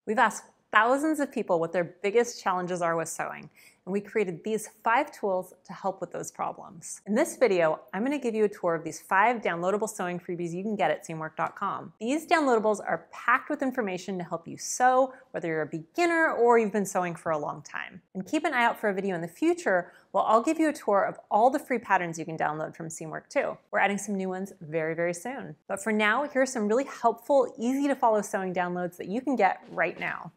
We've asked thousands of people what their biggest challenges are with sewing, and we created these 5 tools to help with those problems. In this video, I'm going to give you a tour of these 5 downloadable sewing freebies you can get at seamwork.com. These downloadables are packed with information to help you sew, whether you're a beginner or you've been sewing for a long time. And keep an eye out for a video in the future where I'll give you a tour of all the free patterns you can download from Seamwork too. We're adding some new ones very, very soon. But for now, here are some really helpful, easy to follow sewing downloads that you can get right now.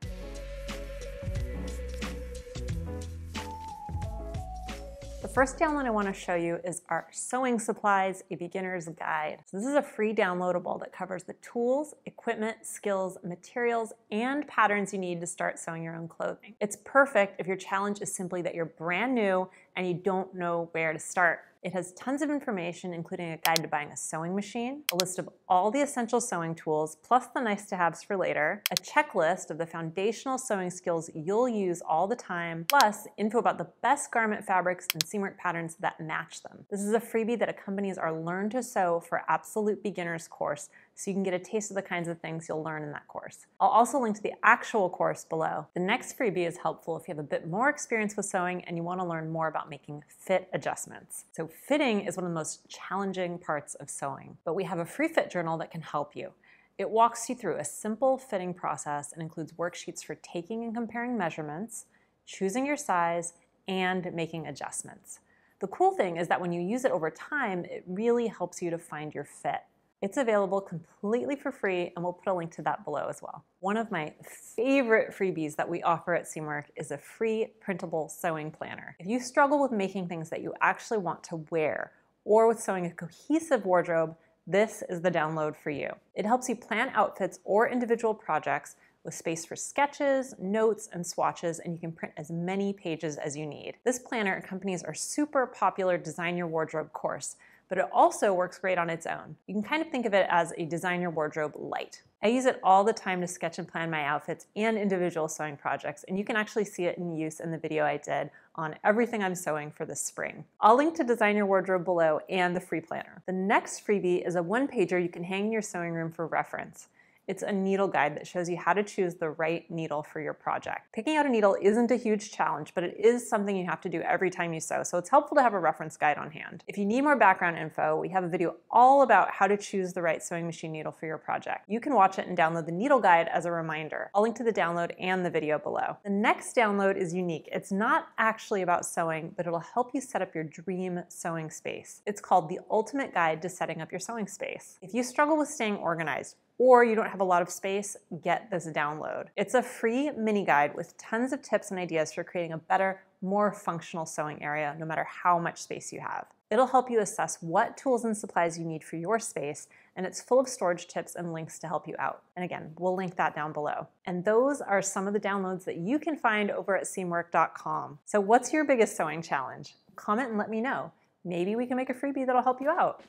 The first download I want to show you is our Sewing Supplies, a Beginner's Guide. So this is a free downloadable that covers the tools, equipment, skills, materials, and patterns you need to start sewing your own clothing. It's perfect if your challenge is simply that you're brand new and you don't know where to start. It has tons of information, including a guide to buying a sewing machine, a list of all the essential sewing tools, plus the nice-to-haves for later, a checklist of the foundational sewing skills you'll use all the time, plus info about the best garment fabrics and seamwork patterns that match them. This is a freebie that accompanies our Learn to Sew for Absolute Beginners course, so you can get a taste of the kinds of things you'll learn in that course. I'll also link to the actual course below. The next freebie is helpful if you have a bit more experience with sewing and you want to learn more about making fit adjustments. So fitting is one of the most challenging parts of sewing, but we have a free fit journal that can help you. It walks you through a simple fitting process and includes worksheets for taking and comparing measurements, choosing your size, and making adjustments. The cool thing is that when you use it over time, it really helps you to find your fit. It's available completely for free, and we'll put a link to that below as well. One of my favorite freebies that we offer at Seamwork is a free printable sewing planner. If you struggle with making things that you actually want to wear, or with sewing a cohesive wardrobe, this is the download for you. It helps you plan outfits or individual projects with space for sketches, notes, and swatches, and you can print as many pages as you need. This planner accompanies our super popular Design Your Wardrobe course, but it also works great on its own. You can kind of think of it as a Design Your Wardrobe light. I use it all the time to sketch and plan my outfits and individual sewing projects, and you can actually see it in use in the video I did on everything I'm sewing for this spring. I'll link to Design Your Wardrobe below and the free planner. The next freebie is a one-pager you can hang in your sewing room for reference. It's a needle guide that shows you how to choose the right needle for your project. Picking out a needle isn't a huge challenge, but it is something you have to do every time you sew, so it's helpful to have a reference guide on hand. If you need more background info, we have a video all about how to choose the right sewing machine needle for your project. You can watch it and download the needle guide as a reminder. I'll link to the download and the video below. The next download is unique. It's not actually about sewing, but it'll help you set up your dream sewing space. It's called The Ultimate Guide to Setting Up Your Sewing Space. If you struggle with staying organized, or you don't have a lot of space, get this download. It's a free mini guide with tons of tips and ideas for creating a better, more functional sewing area, no matter how much space you have. It'll help you assess what tools and supplies you need for your space, and it's full of storage tips and links to help you out. And again, we'll link that down below. And those are some of the downloads that you can find over at seamwork.com. So what's your biggest sewing challenge? Comment and let me know. Maybe we can make a freebie that'll help you out.